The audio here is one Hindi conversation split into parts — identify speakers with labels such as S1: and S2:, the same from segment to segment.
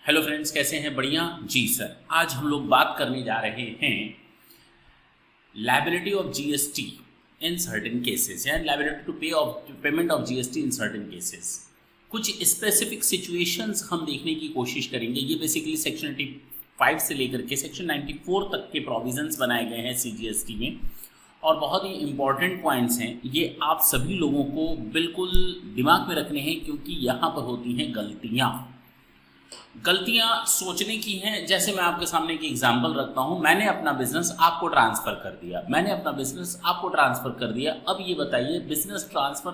S1: हेलो फ्रेंड्स, कैसे हैं? बढ़िया जी सर। आज हम लोग बात करने जा रहे हैं liability of GST in certain cases या liability to payment of GST in certain cases. कुछ स्पेसिफिक सिचुएशंस हम देखने की कोशिश करेंगे। ये बेसिकली सेक्शन 85 से लेकर के सेक्शन 94 तक के प्रोविजंस बनाए गए हैं सीजीएसटी में और बहुत ही इंपॉर्टेंट पॉइंट्स हैं। ये आप सभी लोगों को बिल्कुल दिमाग में रखने हैं क्योंकि यहाँ पर होती हैं गलतियाँ सोचने की हैं। जैसे मैं आपके सामने एक एग्जांपल रखता हूँ। मैंने अपना बिजनेस आपको ट्रांसफ़र कर दिया। अब ये बताइए, बिजनेस ट्रांसफ़र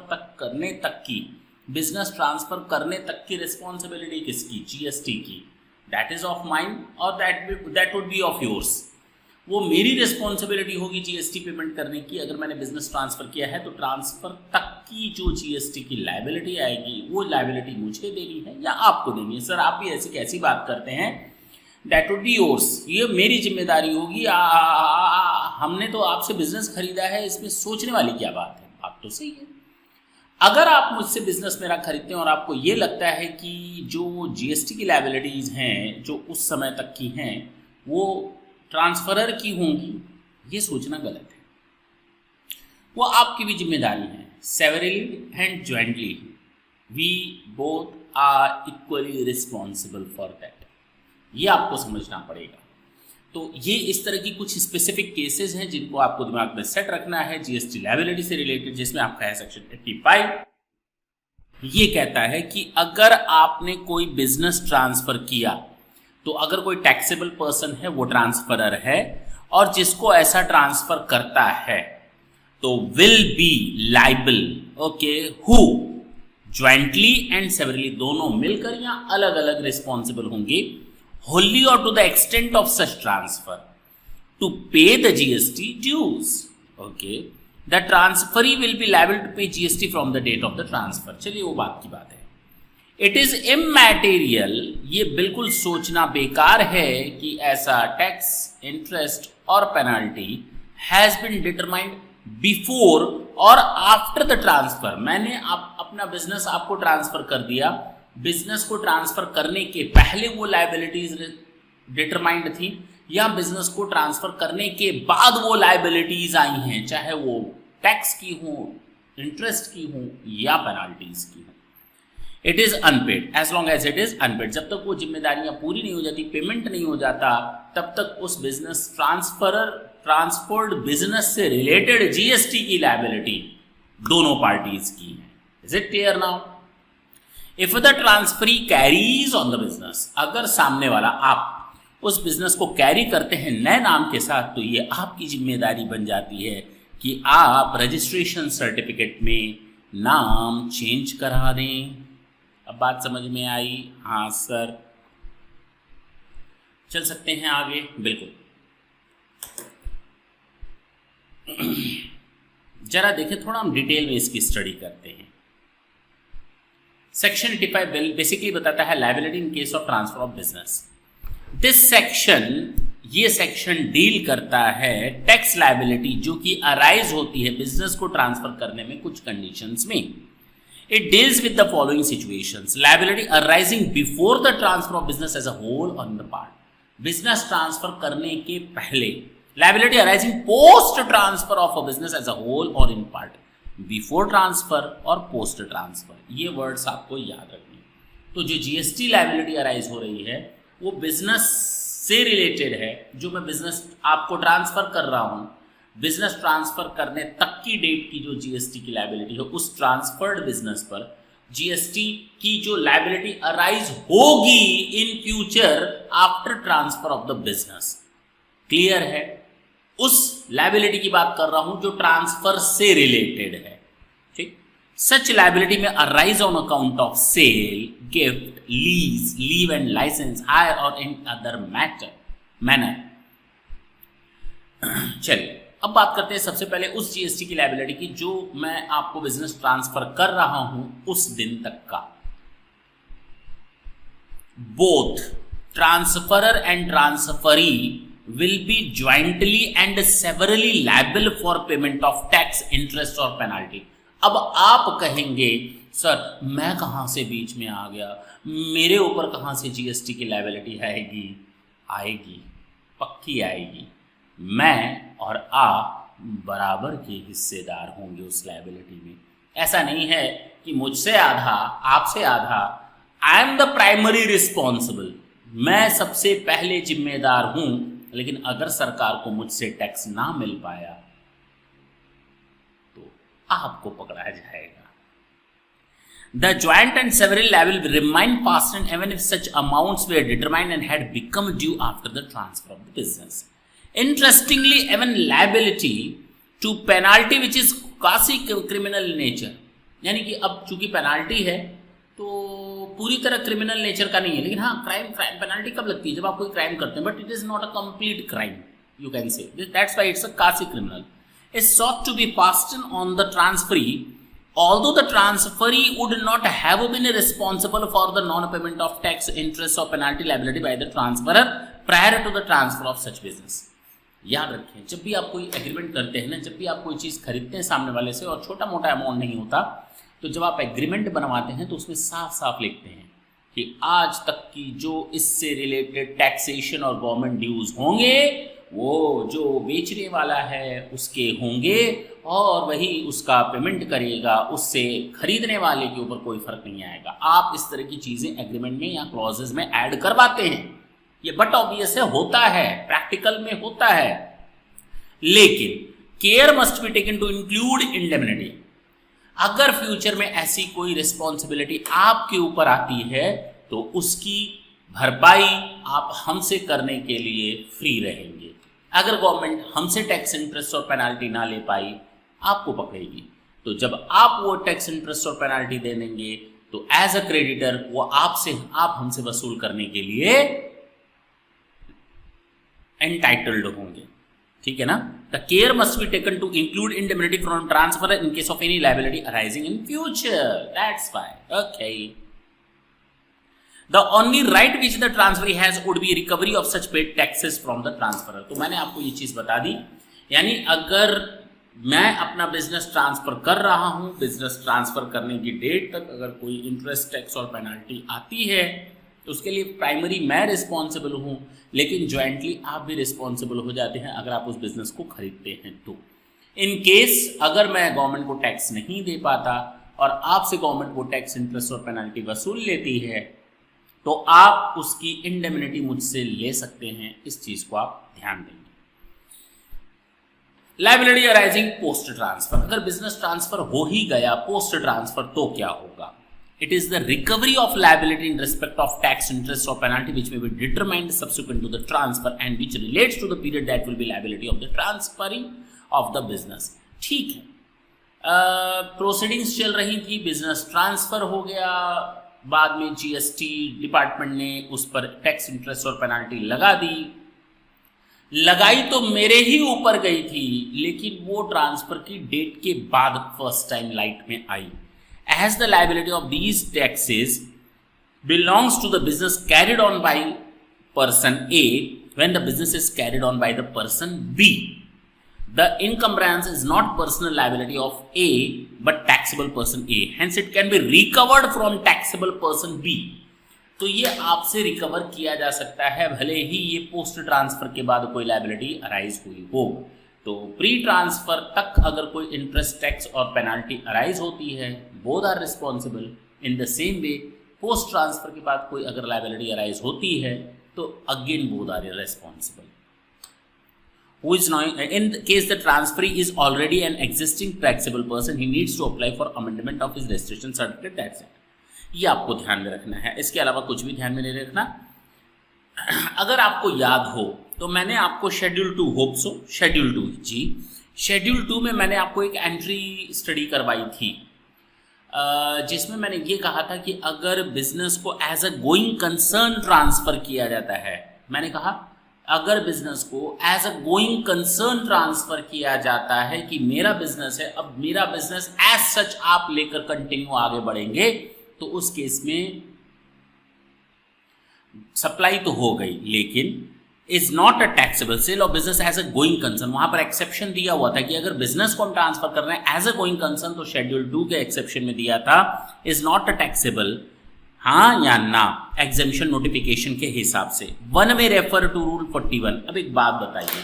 S1: करने तक की रिस्पॉन्सिबिलिटी किसकी? जीएसटी की। दैट इज़ ऑफ माइन और that would be of yours. वो मेरी रिस्पॉन्सिबिलिटी होगी जीएसटी पेमेंट करने की। अगर मैंने बिजनेस ट्रांसफ़र किया है तो ट्रांसफ़र तक की जो जीएसटी की लायबिलिटी आएगी वो लायबिलिटी मुझे देनी है या आपको देनी है। सर आप भी ऐसी कैसी बात करते हैं? That would be yours. ये मेरी जिम्मेदारी होगी। हमने तो आपसे बिजनेस खरीदा है, इसमें सोचने वाली क्या बात है? बात तो सही है। अगर आप मुझसे बिजनेस मेरा खरीदते हैं और आपको ये लगता है कि जो जीएसटी की लायबिलिटीज़ हैं जो उस समय तक की हैं वो ट्रांसफरर की होंगी, ये सोचना गलत है। वो आपकी भी जिम्मेदारी है। Severally and jointly we both are equally responsible for that. ये आपको समझना पड़ेगा। तो ये इस तरह की कुछ स्पेसिफिक केसेस हैं जिनको आपको दिमाग में सेट रखना है जीएसटी लायबिलिटी से रिलेटेड, जिसमें आपका है सेक्शन 85। ये कहता है कि अगर आपने कोई बिजनेस ट्रांसफर किया तो अगर कोई टैक्सेबल पर्सन है वो ट्रांसफरर है और जिसको ऐसा ट्रांसफर करता है तो will be liable, okay, who jointly and severally, दोनों मिलकर या अलग अलग रिस्पॉन्सिबल होंगे, wholly or to the extent of such transfer to pay the GST dues. Okay, the transferee will be liable to pay GST from the date of the transfer. चलिए वो बात की बात है। इट इज इमैटेरियल, ये बिल्कुल सोचना बेकार है कि ऐसा टैक्स, इंटरेस्ट और penalty has been determined before और आफ्टर द ट्रांसफर। मैंने अपना बिजनेस आपको ट्रांसफर कर दिया, बिजनेस को ट्रांसफर करने के पहले वो लायबिलिटीज डिटरमाइंड थी या बिजनेस को ट्रांसफर करने के बाद वो लायबिलिटीज आई हैं, चाहे वो टैक्स की हो, इंटरेस्ट की हो या पेनल्टीज की हो। It is unpaid as long as it is unpaid. जब तक वो जिम्मेदारियां पूरी नहीं हो जाती, पेमेंट नहीं हो जाता, तब तक उस बिजनेस ट्रांसफर्ड बिजनेस से रिलेटेड जीएसटी की लायबिलिटी दोनों पार्टीज की है। Is it clear now? If the transferee carries on the business, अगर सामने वाला आप उस बिजनेस को कैरी करते हैं नए नाम के साथ, तो ये आपकी जिम्मेदारी बन जाती है कि आप रजिस्ट्रेशन सर्टिफिकेट में नाम चेंज करा दें। अब बात समझ में आई? हाँ सर, चल सकते हैं आगे। बिल्कुल। जरा देखें, थोड़ा हम डिटेल में इसकी स्टडी करते हैं। सेक्शन 85 बेसिकली बताता है liability in case of transfer of business. This section, ये सेक्शन डील करता है टैक्स लायबिलिटी जो कि अराइज होती है बिजनेस को ट्रांसफर करने में कुछ कंडीशंस में। It deals with the following situations: liability arising before the transfer of business as a whole on the part. Business transfer करने के पहले, liability arising post transfer of a business as a whole or in part. Before transfer और post transfer, ये वर्ड्स आपको याद रखने। तो जो जीएसटी लायबिलिटी अराइज हो रही है वो बिजनेस से रिलेटेड है। जो मैं बिजनेस आपको ट्रांसफर कर रहा हूँ, बिजनेस ट्रांसफर करने तक की डेट की जो जीएसटी की लायबिलिटी है, उस ट्रांसफर्ड बिजनेस पर जीएसटी की जो लायबिलिटी अराइज होगी in future after transfer of the business. Clear है? उस लायबिलिटी की बात कर रहा हूं जो ट्रांसफर से रिलेटेड है। ठीक, such liability may arise on account of sale, gift, lease, leave and license, hire और इन अदर मैनर। चलिए अब बात करते हैं सबसे पहले उस जीएसटी की लायबिलिटी की जो मैं आपको बिजनेस ट्रांसफर कर रहा हूं उस दिन तक का। Both transferor and transferee will B jointly and severally liable for payment of tax, interest और पेनाल्टी। अब आप कहेंगे सर मैं कहाँ से बीच में आ गया, मेरे ऊपर कहाँ से जीएसटी की लायबिलिटी आएगी? आएगी, पक्की आएगी। मैं और आप बराबर के हिस्सेदार होंगे उस लायबिलिटी में। ऐसा नहीं है कि मुझसे आधा आपसे आधा। I am the primary responsible, मैं सबसे पहले जिम्मेदार हूं, लेकिन अगर सरकार को मुझसे टैक्स ना मिल पाया तो आपको पकड़ा जाएगा। The joint and several liable will remain past and even if such amounts were determined and had become due after the transfer of the business. Interestingly, even liability to penalty which is quasi criminal nature, यानी कि अब चूंकि पेनाल्टी है तो पूरी तरह क्रिमिनल नेचर का नहीं है, लेकिन हाँ क्राइम पेनाल्टी कब लगती है? जब आप कोई क्राइम करते हैं, but it is not a complete crime, you can say that's why it's a quasi criminal, is sought to be passed on the transferee. Although the transferee would not have been responsible for the non-payment of tax, interest or penalty liability by the transferor prior to the transfer of such business. याद रखें, जब भी आप कोई एग्रीमेंट करते हैं ना, जब भी आप कोई चीज़ खरीदते हैं सामने वाले से और छोटा मोटा अमाउंट नहीं होता, तो जब आप एग्रीमेंट बनवाते हैं तो उसमें साफ साफ लिखते हैं कि आज तक की जो इससे रिलेटेड टैक्सेशन और गवर्नमेंट ड्यूज होंगे वो जो बेचने वाला है उसके होंगे और वही उसका पेमेंट करेगा, उससे खरीदने वाले के ऊपर कोई फर्क नहीं आएगा। आप इस तरह की चीज़ें एग्रीमेंट में या क्लॉजेज में ऐड करवाते हैं, ये बट ऑब्वियस है, होता है, प्रैक्टिकल में होता है। लेकिन care must be taken to include indemnity. अगर फ्यूचर में ऐसी कोई रिस्पॉन्सिबिलिटी आपके ऊपर आती है तो उसकी भरपाई आप हमसे करने के लिए फ्री रहेंगे। अगर गवर्नमेंट हमसे टैक्स इंटरेस्ट और पेनाल्टी ना ले पाई, आपको पकड़ेगी। तो जब आप वो टैक्स इंटरेस्ट और पेनाल्टी दे देंगे तो एज अ क्रेडिटर वो आप हमसे वसूल करने के लिए एंटाइटल्ड होंगे। ठीक है ना? The care must be taken to include indemnity from transfer in case of any liability arising in future. That's fine, okay. The only right which the transferee has would be recovery of such paid taxes from the transferor. तो मैंने आपको ये चीज़ बता दी, यानी अगर मैं अपना बिजनेस ट्रांसफर कर रहा हूँ, बिजनेस ट्रांसफर करने की डेट तक अगर कोई इंटरेस्ट, टैक्स और पेनाल्टी आती है तो उसके लिए प्राइमरी मैं रिस्पॉन्सिबल हूँ, लेकिन ज्वाइंटली आप भी रिस्पॉन्सिबल हो जाते हैं अगर आप उस बिजनेस को खरीदते हैं तो। इन केस अगर मैं गवर्नमेंट को टैक्स नहीं दे पाता और आपसे गवर्नमेंट वो टैक्स, इंटरेस्ट और पेनाल्टी वसूल लेती है तो आप उसकी इंडेमनिटी मुझसे ले सकते हैं। इस चीज को आप ध्यान देंगे। लायबिलिटी अराइजिंग पोस्ट ट्रांसफर, अगर बिजनेस ट्रांसफर हो ही गया पोस्ट ट्रांसफर तो क्या होगा? It is the recovery of liability in respect of tax, interest और penalty which may be determined subsequent to the transfer and which relates to the period that will be liability of the transferring of the business. ठीक है, प्रोसीडिंग्स चल रही थी, बिजनेस ट्रांसफर हो गया, बाद में जीएसटी डिपार्टमेंट ने उस पर टैक्स, इंटरेस्ट और पेनाल्टी लगा दी। लगाई तो मेरे ही ऊपर गई थी, लेकिन वो ट्रांसफर की डेट के बाद फर्स्ट टाइम लाइट में आई। As the liability of these taxes belongs to the business carried on by person A when the business is carried on by the person B, the encumbrance is not personal liability of A but taxable person A, hence it can be recovered from taxable person B। तो ये आपसे रिकवर किया जा सकता है भले ही ये पोस्ट ट्रांसफर के बाद कोई लायबिलिटी अराइज हुई हो। तो प्री ट्रांसफर तक अगर कोई इंटरेस्ट, टैक्स और पेनाल्टी अराइज होती है, both are responsible. In the same way post transfer के बाद कोई अगर लायबिलिटी अराइज होती है तो again both are responsible. Who is now, in case the transferee is already an existing taxable person, he needs to apply for amendment of his registration certificate, that's it। ये आपको ध्यान में रखना है, इसके अलावा कुछ भी ध्यान में नहीं रखना। अगर आपको याद हो तो मैंने आपको शेड्यूल 2, होप सो शेड्यूल 2 जी, शेड्यूल 2 में मैंने आपको एक एंट्री स्टडी करवाई थी जिसमें मैंने ये कहा था कि अगर बिजनेस को as a going concern transfer किया जाता है, मैंने कहा अगर बिजनेस को as a going concern transfer किया जाता है कि मेरा बिजनेस है, अब मेरा बिजनेस एज सच आप लेकर कंटिन्यू आगे बढ़ेंगे, तो उस केस में सप्लाई तो हो गई, लेकिन is not a taxable, sale of business as a going concern, वहां पर एक्सेप्शन दिया हुआ था कि अगर बिजनेस को हम ट्रांसफर कर रहे हैं एज अ गोइंग कंसर्न तो शेड्यूल 2 के एक्सेप्शन में दिया था इज नॉट अ टैक्सेबल, हाँ या ना, एग्जेम्पशन नोटिफिकेशन के हिसाब से। वन में रेफर टू रूल 41। अब एक बात बताइए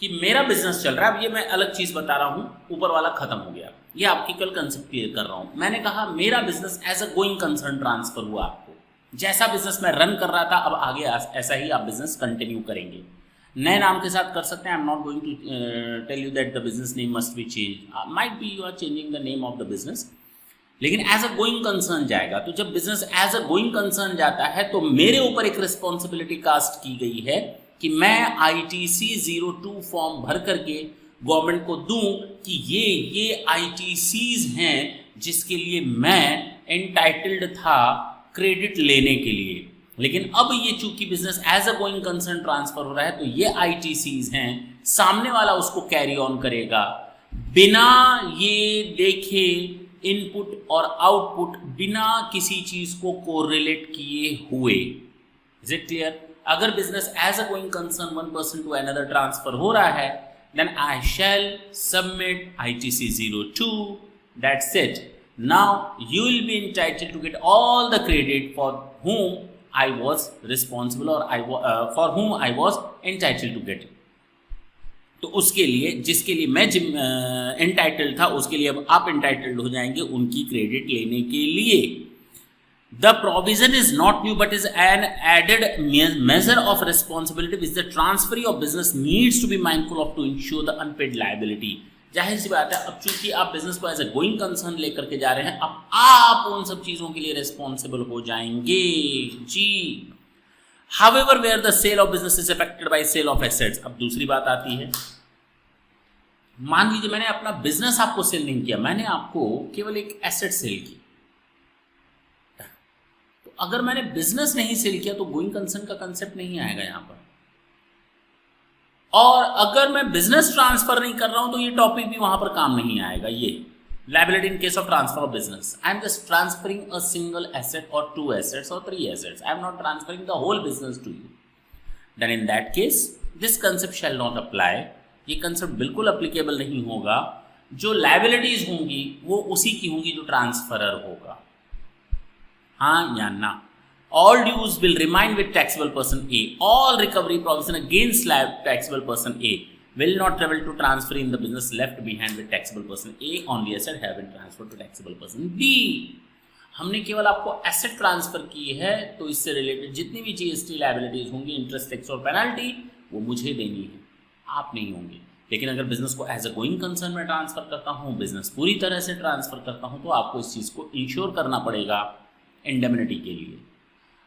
S1: कि मेरा बिजनेस चल रहा है, अब ये मैं अलग चीज बता रहा हूं, ऊपर वाला खत्म हो गया, ये आपकी कल कंसेप्ट क्लियर कर रहा हूं। मैंने कहा मेरा business as a going concern transfer हुआ, आपको जैसा बिजनेस मैं रन कर रहा था अब आगे ऐसा ही आप बिजनेस कंटिन्यू करेंगे, नए नाम के साथ कर सकते हैं। I am not going to tell you that the business name must be change, might be you are changing the name of the business, लेकिन एज अ गोइंग कंसर्न जाएगा। तो जब business as a going concern जाता है तो मेरे ऊपर एक रिस्पॉन्सिबिलिटी कास्ट की गई है कि मैं ITC 02 फॉर्म भर करके गवर्नमेंट को दूं कि ये ITCs हैं जिसके लिए मैं एंटाइटल्ड था क्रेडिट लेने के लिए। लेकिन अब ये चूंकि business as a going concern transfer हो रहा है तो ये ITCs हैं, सामने वाला उसको कैरी ऑन करेगा बिना ये देखे इनपुट और आउटपुट, बिना किसी चीज को कोरिलेट किए हुए। Is it clear? अगर business as a going concern one person to another transfer हो रहा है then I shall submit ITC 02, that's it. Now you will be entitled to get all the credit for whom I was responsible or for whom I was entitled to get. तो उसके लिए जिसके लिए मैं एंटाइटल्ड था उसके लिए अब आप एंटाइटल्ड हो जाएंगे उनकी क्रेडिट लेने के लिए। The provision is not new but is an added measure of responsibility which the transferee of business needs to be mindful of to ensure the unpaid liability. जाहिर सी बात है, अब चूंकि आप बिजनेस को एज ए गोइंग कंसर्न लेकर के जा रहे हैं, अब आप उन सब चीजों के लिए रिस्पॉन्सिबल हो जाएंगे जी। However where the sale of business is affected by sale of assets. अब दूसरी बात आती है, मान लीजिए मैंने अपना बिजनेस आपको सेल नहीं किया, मैंने आपको केवल एक एसेट सेल की, तो अगर मैंने बिजनेस नहीं सेल किया तो गोइंग कंसर्न का कंसेप्ट नहीं आएगा यहां पर। और अगर मैं बिजनेस ट्रांसफर नहीं कर रहा हूं तो ये टॉपिक भी वहां पर काम नहीं आएगा। ये liability in case of transfer of business, I am just transferring a single asset और 2 assets और 3 assets, I am not transferring the whole business to you, then in that case this concept shall not apply. ये कंसेप्ट बिल्कुल अप्लीकेबल नहीं होगा। जो लायबिलिटीज होंगी वो उसी की होंगी जो ट्रांसफरर होगा, हाँ या ना। All dues will remain with taxable person A. All recovery provision against taxable person A will not travel to transfer in the business left behind with taxable person A on the asset have been transferred to taxable person B. हमने केवल आपको एसेट ट्रांसफर की है तो इससे रिलेटेड जितनी भी GST लायबिलिटीज होंगी, इंटरेस्ट, टैक्स और पेनल्टी, वो मुझे देनी है, आप नहीं होंगे। लेकिन अगर बिजनेस को एज अ गोइंग कंसर्न में ट्रांसफर करता हूँ, बिजनेस पूरी तरह से ट्रांसफर करता हूँ, तो आपको इस चीज़ को इंश्योर करना पड़ेगा इंडेमनिटी के लिए।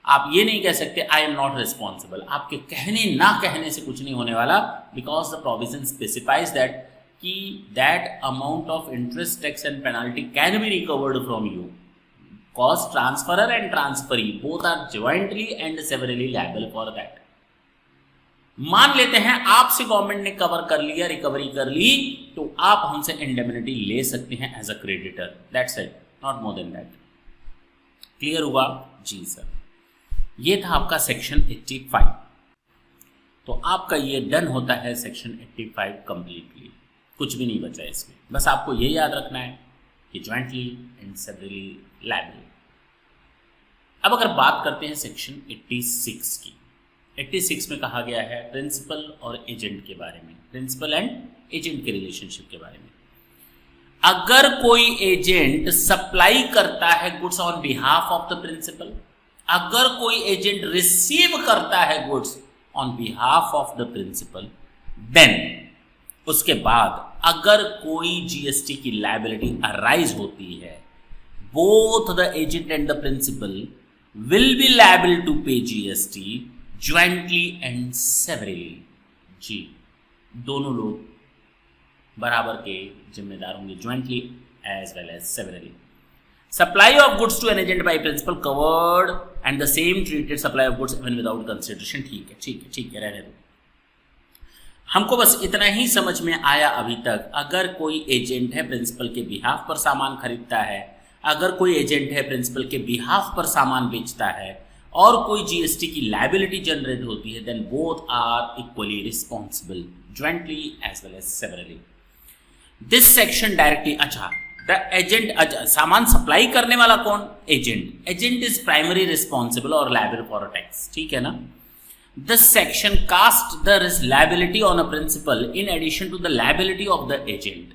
S1: आप ये नहीं कह सकते आई एम नॉट रिस्पॉन्सिबल, आपके कहने ना कहने से कुछ नहीं होने वाला, because the provision specifies that कि that amount of interest, tax and penalty can be recovered from you, cause transferor and transferee both are jointly and severally liable for that. मान लेते हैं आपसे गवर्नमेंट ने कवर कर लिया, रिकवरी कर ली, तो आप हमसे इंडेमनिटी ले सकते हैं as a creditor, that's it, not more than that. Clear हुआ जी सर? ये था आपका सेक्शन 85। तो आपका ये डन होता है सेक्शन 85 कंप्लीटली, कुछ भी नहीं बचा इसमें। बस आपको ये याद रखना है कि ज्वाइंटली एंड सेवरली लायबल। अब अगर बात करते हैं सेक्शन 86 की, 86 में कहा गया है प्रिंसिपल और एजेंट के बारे में, प्रिंसिपल एंड एजेंट के रिलेशनशिप के बारे में। अगर कोई एजेंट सप्लाई करता है goods on behalf of the principal, अगर कोई एजेंट रिसीव करता है goods on behalf of the principal, then उसके बाद अगर कोई GST की लायबिलिटी अराइज होती है, both the agent and the principal will be liable to pay GST jointly and severally. जी, दोनों लोग बराबर के जिम्मेदार होंगे, jointly as well as severally. Supply of goods to an agent by principal covered and the same treated supply of goods even without consideration। ठीक है, रहने दो। हमको बस इतना ही समझ में आया अभी तक। अगर कोई एजेंट है प्रिंसिपल के बिहाफ पर सामान खरीदता है, अगर कोई एजेंट है प्रिंसिपल के बिहाफ पर सामान बेचता है, और कोई जीएसटी की लायबिलिटी जनरेट होती है, then both are equally responsible jointly as well as severally. This section directly, अच्छा द एजेंट, सामान सप्लाई करने वाला कौन? Agent. Agent is primary responsible और लायबल फॉर अ टैक्स, ठीक है ना। This section cast the liability on a principal in addition to the liability of the agent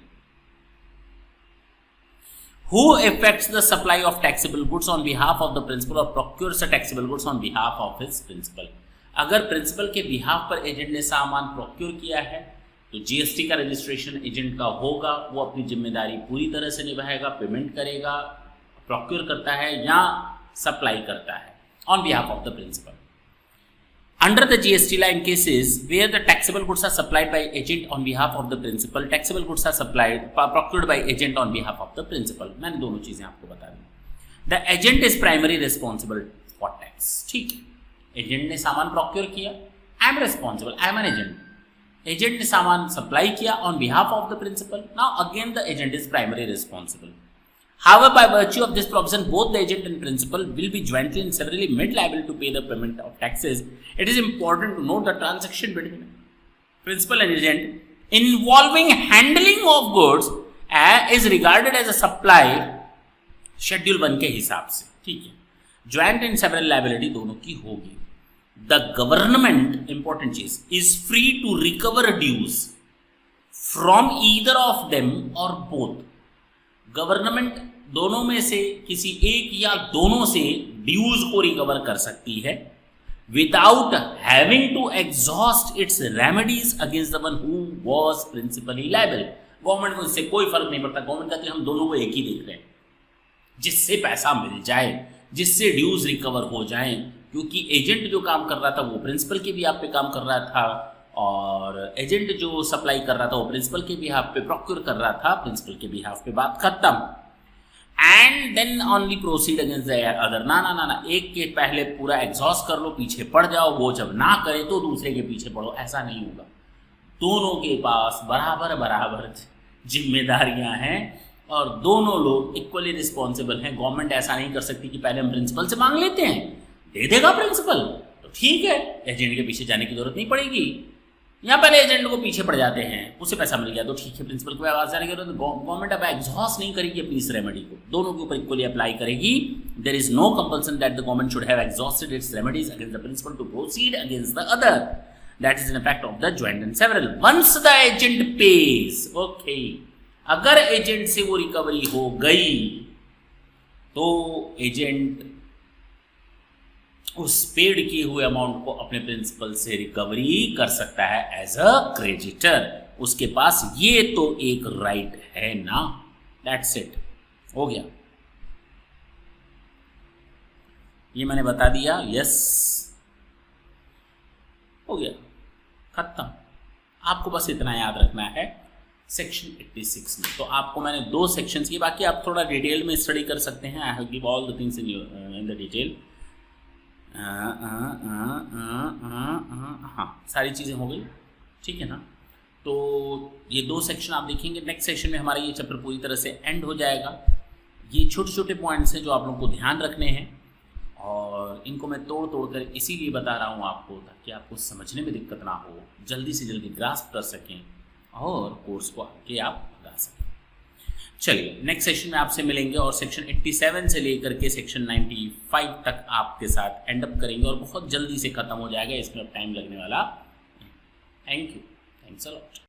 S1: who effects the supply of taxable goods on behalf of the principal or procures the taxable goods on behalf of his principal। अगर प्रिंसिपल के बिहाफ पर एजेंट ने सामान प्रोक्योर किया है तो जीएसटी का रजिस्ट्रेशन एजेंट का होगा, वो अपनी जिम्मेदारी पूरी तरह से निभाएगा, पेमेंट करेगा, प्रोक्योर करता है या सप्लाई करता है on behalf of the principal. Under the GST law, in cases where the taxable goods are supplied by agent on behalf of the principal, taxable goods are procured by agent on behalf of the principal। मैंने दोनों चीजें आपको बता दी। The agent is primary responsible for tax, ठीक है। एजेंट ने सामान प्रोक्योर किया, I am responsible, I am an agent। Agent ने सामान सप्लाई किया on behalf of the principal, now again the agent is primary responsible। However, by virtue of this provision, both the agent and principal will be jointly and severally made liable to pay the payment of taxes. It is important to note the transaction between principal and agent involving handling of goods is regarded as a supply Schedule 1 के हिसाब से, ठीक है। Joint and several liability दोनों की होगी। The government, important चीज, is free to recover dues from either of them or both। Government दोनों में से किसी एक या दोनों से ड्यूज को रिकवर कर सकती है without having to exhaust its remedies against the one who was principally liable. Government को इससे कोई फर्क नहीं पड़ता, गवर्नमेंट कहती है हम दोनों को एक ही देख रहे हैं, जिससे पैसा मिल जाए, जिससे ड्यूज रिकवर हो जाए, क्योंकि एजेंट जो काम कर रहा था वो प्रिंसिपल के बिहाफ पे काम कर रहा था और एजेंट जो सप्लाई कर रहा था वो प्रिंसिपल के बिहाफ पे प्रोक्योर कर रहा था, प्रिंसिपल के बिहाफ पे बात खत्म। And then only proceed against the other. ना ना ना ना, एक के पहले पूरा एग्जॉस्ट कर लो, पीछे पड़ जाओ, वो जब ना करे तो दूसरे के पीछे पड़ो, ऐसा नहीं होगा। दोनों के पास बराबर बराबर जिम्मेदारियां हैं और दोनों लोग इक्वली रिस्पॉन्सिबल हैं। गवर्नमेंट ऐसा नहीं कर सकती कि पहले हम प्रिंसिपल से मांग लेते हैं, दे देगा प्रिंसिपल तो ठीक है, एजेंट के पीछे जाने की जरूरत नहीं पड़ेगी। यहाँ पहले एजेंट को पीछे पड़ जाते हैं, उससे पैसा मिल गया तो ठीक है, प्रिंसिपल को आवाज जाने की जरूरत। गवर्नमेंट अब एग्जॉस्ट नहीं करेगी अपनी इस रेमेडी को, दोनों के ऊपर इक्वली अप्लाई करेगी। There is no compulsion that the government should have exhausted its remedies against the principal to proceed against the other. That is an effect of the joint and several. Once the agent pays, okay, अगर एजेंट से वो रिकवरी हो गई तो एजेंट उस पेड किए हुए अमाउंट को अपने प्रिंसिपल से रिकवरी कर सकता है एज अ क्रेडिटर। उसके पास ये तो एक राइट है ना, दैट्स इट, हो गया, ये मैंने बता दिया, यस हो गया, खत्म। आपको बस इतना याद रखना है सेक्शन 86 में। तो आपको मैंने 2 सेक्शंस की, बाकी आप थोड़ा डिटेल में स्टडी कर सकते हैं। I have give all the things in the detail. हाँ, सारी चीज़ें हो गई, ठीक है ना। तो ये 2 सेक्शन आप देखेंगे, नेक्स्ट सेक्शन में हमारा ये चैप्टर पूरी तरह से एंड हो जाएगा। ये छोटे छोटे पॉइंट्स हैं जो आप लोगों को ध्यान रखने हैं और इनको मैं तोड़ तोड़ कर इसीलिए बता रहा हूँ आपको, ताकि आपको समझने में दिक्कत ना हो, जल्दी से जल्दी ग्रास्प कर सकें और कोर्स को आगे आप लगा सकें। चलिए नेक्स्ट सेक्शन में आपसे मिलेंगे और सेक्शन 87 से लेकर के सेक्शन 95 तक आपके साथ एंड अप करेंगे और बहुत जल्दी से खत्म हो जाएगा, इसमें अब टाइम लगने वाला। Thank you, thanks a lot.